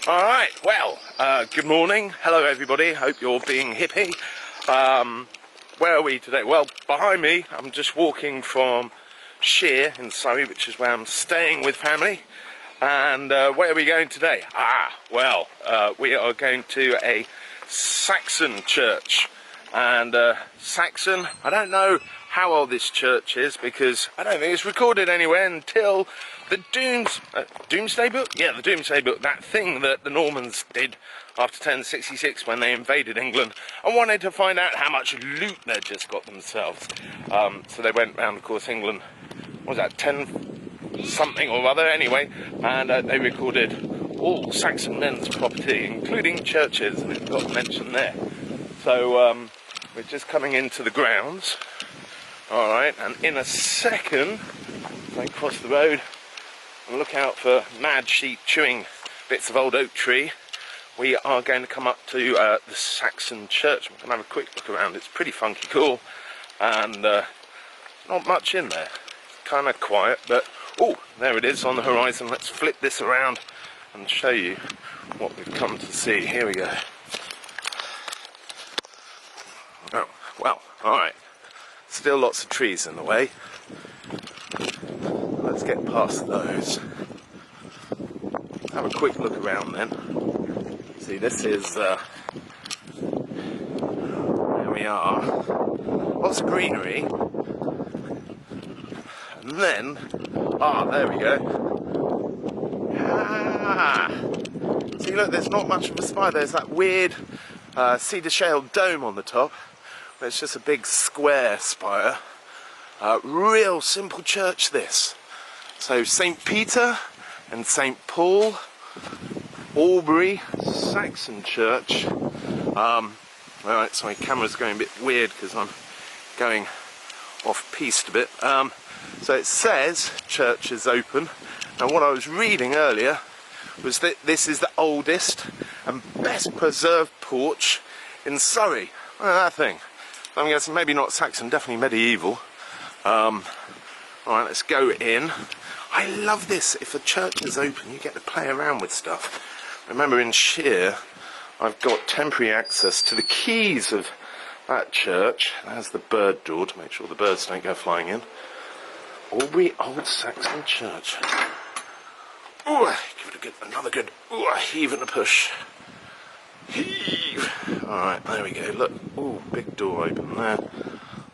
Alright, well, good morning. Hello everybody, hope you're being hippie. Where are we today? Well, behind me, I'm just walking from Shear in Surrey, which is where I'm staying with family. And where are we going today? We are going to a Saxon church. And Saxon, I don't know how old this church is because I don't think it's recorded anywhere until the Doomsday Book? Yeah, the Doomsday Book, that thing that the Normans did after 1066 when they invaded England and wanted to find out how much loot they'd just got themselves. So they went round, of course, England, what was that, 10 something or other anyway, and they recorded all Saxon men's property, including churches, and it got mentioned there. So we're just coming into the grounds, alright, and in a second, if I cross the road and look out for mad sheep chewing bits of old oak tree, we are going to come up to the Saxon church. We're going to have a quick look around. It's pretty funky cool, and not much in there. Kind of quiet, but oh, there it is on the horizon. Let's flip this around and show you what we've come to see. Here we go. Oh, well, alright. Still lots of trees in the way. Let's get past those. Have a quick look around then. See, this is there we are. Lots of greenery. And then, there we go. See, look, there's not much of a spire. There's that weird cedar shale dome on the top. It's just a big square spire. Real simple church, this. So St. Peter and St. Paul, Albury, Saxon church. Alright, so my camera's going a bit weird because I'm going off-piste a bit. So it says church is open. And what I was reading earlier was that this is the oldest and best preserved porch in Surrey. Look at that thing. I'm guessing maybe not Saxon, definitely medieval. Alright, let's go in. I love this. If a church is open, you get to play around with stuff. Remember, in Shear, I've got temporary access to the keys of that church. There's the bird door to make sure the birds don't go flying in. Albury Old Saxon Church. Ooh, give it another good heave and a push. Heave. Alright, there we go. Look, ooh, big door open there.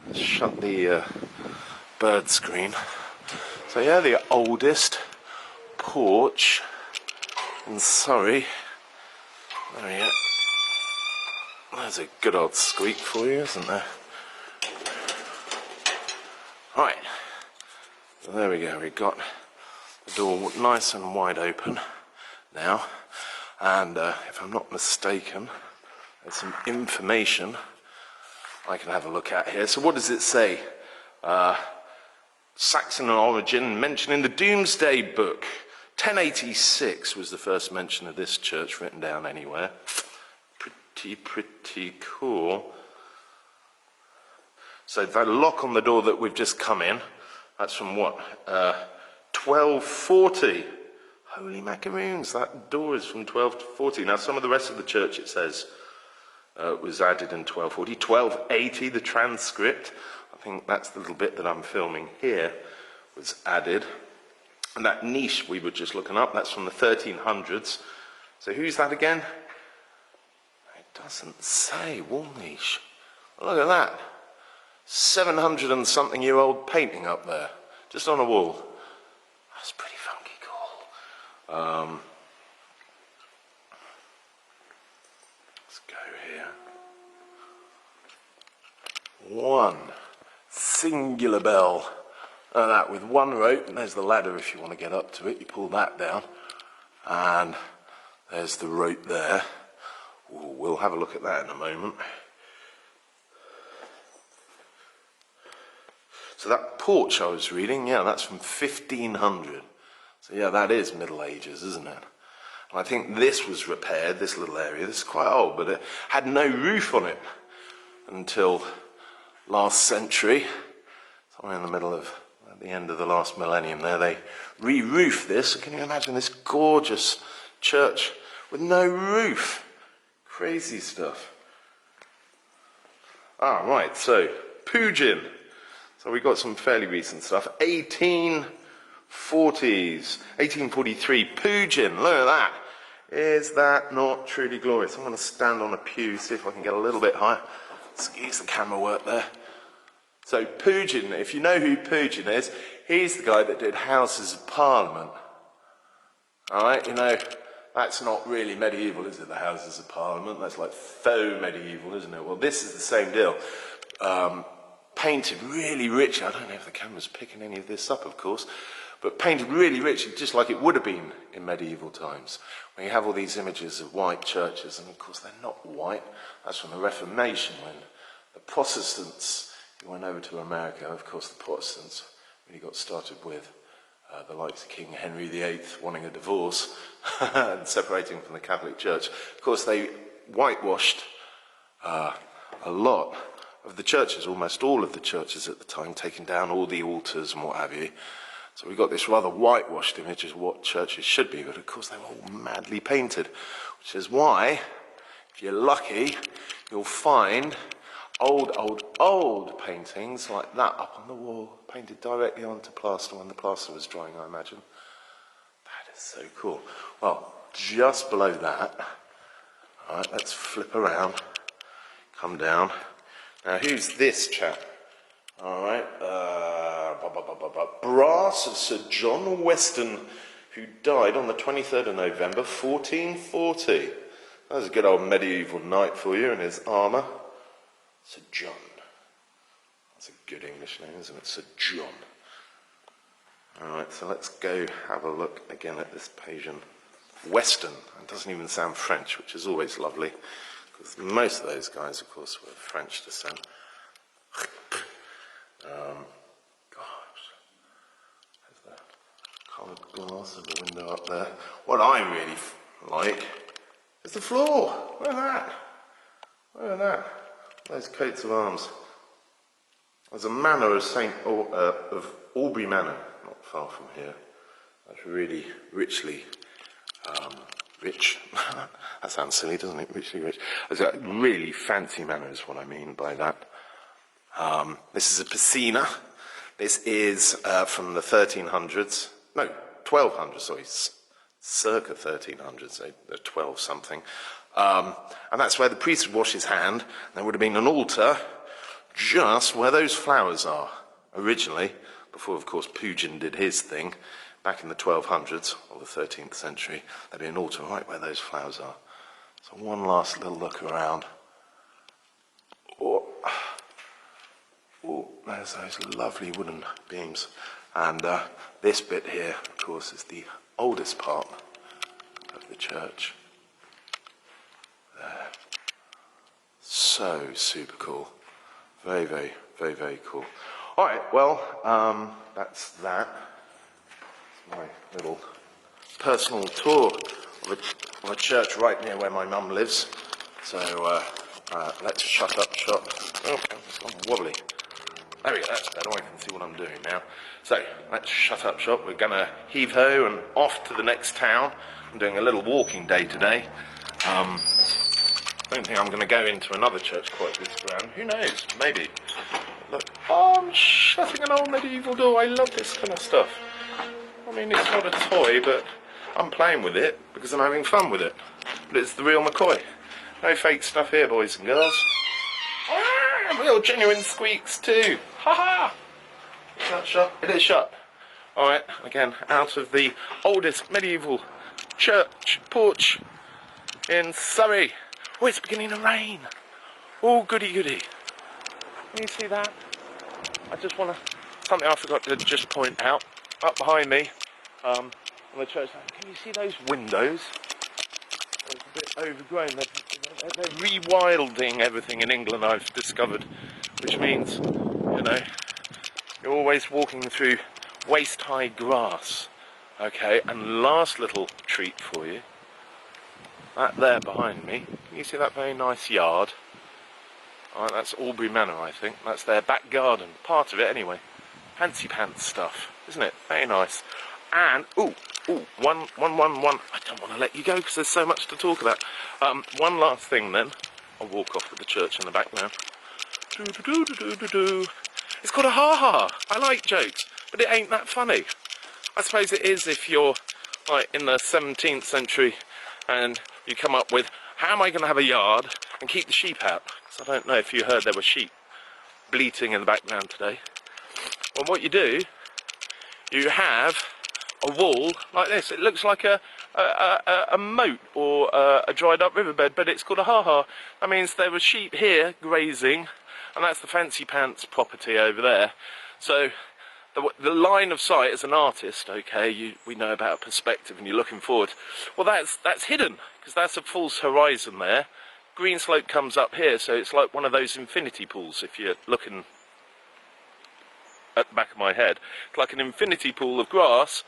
Let's shut the bird screen. So yeah, the oldest porch in Surrey. There we go. There's a good old squeak for you, isn't there? Right. So there we go. We've got the door nice and wide open now. And if I'm not mistaken, there's some information I can have a look at here. So what does it say? Saxon origin mentioned in the Doomsday Book. 1086 was the first mention of this church written down anywhere. Pretty cool. So that lock on the door that we've just come in, that's from what? 1240. Holy macaroons, that door is from 1240. Now some of the rest of the church, it says, was added in 1240. 1280, the transcript, I think that's the little bit that I'm filming here, was added. And that niche we were just looking up, that's from the 1300s. So who's that again? It doesn't say. Wall niche. Look at that. 700 and something year old painting up there, just on a wall. That's pretty funky cool. Let's go here. One singular bell. That with one rope, and there's the ladder if you want to get up to it. You pull that down, and there's the rope there. Ooh, we'll have a look at that in a moment. So that porch I was reading, yeah, that's from 1500. So yeah, that is Middle Ages, isn't it? And I think this was repaired, this little area. This is quite old, but it had no roof on it until last century. Somewhere in the middle of, at the end of the last millennium there, they re-roofed this. Can you imagine this gorgeous church with no roof. Crazy stuff. Ah, right, so Pugin. So we got some fairly recent stuff. 1840s, 1843, Pugin, look at that. Is that not truly glorious? I'm going to stand on a pew, see if I can get a little bit higher. Excuse the camera work there. So Pugin, if you know who Pugin is, he's the guy that did Houses of Parliament. Alright, you know, that's not really medieval, is it, the Houses of Parliament? That's like faux medieval, isn't it? Well, this is the same deal. Painted really richly. I don't know if the camera's picking any of this up, of course, but painted really richly, just like it would have been in medieval times. When you have all these images of white churches, and of course they're not white. That's from the Reformation, when the Protestants went over to America. Of course, the Protestants really got started with the likes of King Henry VIII wanting a divorce and separating from the Catholic Church. Of course, they whitewashed a lot of the churches, almost all of the churches at the time, taking down all the altars and what have you. So we got this rather whitewashed image of what churches should be, but of course they were all madly painted, which is why, if you're lucky, you'll find old paintings like that up on the wall, painted directly onto plaster when the plaster was drying, I imagine. That is so cool. Well, just below that, all right, let's flip around, come down. Now, who's this chap? All right, brass of Sir John Weston, who died on the 23rd of November, 1440. That was a good old medieval knight for you in his armour. Sir John. That's a good English name, isn't it? Sir John. All right, so let's go have a look again at this Pagan Weston. It doesn't even sound French, which is always lovely, because most of those guys, of course, were of French descent. Gosh, there's the coloured glass of the window up there. What I really like is the floor. Look at that. Look at that. Those coats of arms. There's a manor of Albury Manor, not far from here. That's really richly rich. That sounds silly, doesn't it? Richly rich. It's a really fancy manor is what I mean by that. This is a piscina. This is from the 1300s. No, 1200s, sorry. Circa 1300s, so 12 something. And that's where the priest would wash his hand. There would have been an altar just where those flowers are originally, before, of course, Pugin did his thing. Back in the 1200s, or the 13th century, there'd be an altar right where those flowers are. So one last little look around. Oh, there's those lovely wooden beams. And this bit here, of course, is the oldest part of the church. There. So super cool. Very, very, very, very cool. All right, well, that's that. It's my little personal tour of a church right near where my mum lives. So let's shut up shop. Oh, it's gone wobbly. There we go, that's better. I can see what I'm doing now. So let's shut up shop. We're going to heave-ho and off to the next town. I'm doing a little walking day today. I don't think I'm going to go into another church quite this grand. Who knows? Maybe. Look, I'm shutting an old medieval door. I love this kind of stuff. I mean, it's not a toy, but I'm playing with it because I'm having fun with it. But it's the real McCoy. No fake stuff here, boys and girls. Ah, real genuine squeaks too. Ha ha! Is that shut? It is shut. Alright, again, out of the oldest medieval church porch in Surrey. Oh, it's beginning to rain. Oh, goody goody. Can you see that? I just want to... Something I forgot to just point out. Up behind me, on the church, can you see those windows? It's a bit overgrown. They're rewilding everything in England, I've discovered. Which means, you know, you're always walking through waist-high grass. Okay, and last little treat for you. That there behind me, can you see that very nice yard? Alright, that's Albury Manor, I think. That's their back garden. Part of it, anyway. Fancy pants stuff, isn't it? Very nice. And, ooh, Ooh, one. I don't want to let you go because there's so much to talk about. One last thing then. I'll walk off with the church in the background. It's called a ha-ha. I like jokes, but it ain't that funny. I suppose it is if you're like in the 17th century and you come up with, how am I going to have a yard and keep the sheep out? Because I don't know if you heard there were sheep bleating in the background today. Well, what you do, you have a wall like this. It looks like a moat or a dried up riverbed, but it's called a ha-ha. That means there were sheep here grazing, and that's the fancy pants property over there. So the line of sight as an artist, okay, we know about perspective and you're looking forward. Well, that's hidden because that's a false horizon there. Green slope comes up here, so it's like one of those infinity pools if you're looking at the back of my head. It's like an infinity pool of grass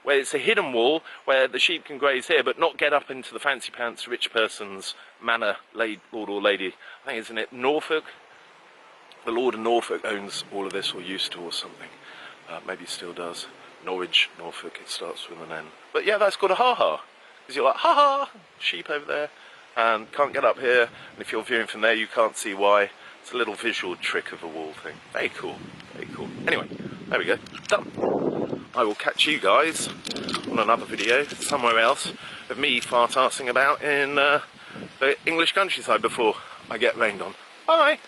where it's a hidden wall where the sheep can graze here but not get up into the fancy pants rich person's manor, lord or lady. I think, isn't it Norfolk? The Lord of Norfolk owns all of this, or used to, or something. Maybe still does. Norwich, Norfolk, it starts with an N. But yeah, that's called a ha-ha. Because you're like, ha-ha, sheep over there, and can't get up here, and if you're viewing from there you can't see why. It's a little visual trick of a wall thing. Very cool, very cool. Anyway, there we go, done. I will catch you guys on another video somewhere else of me fart-arsing about in the English countryside before I get rained on. Bye!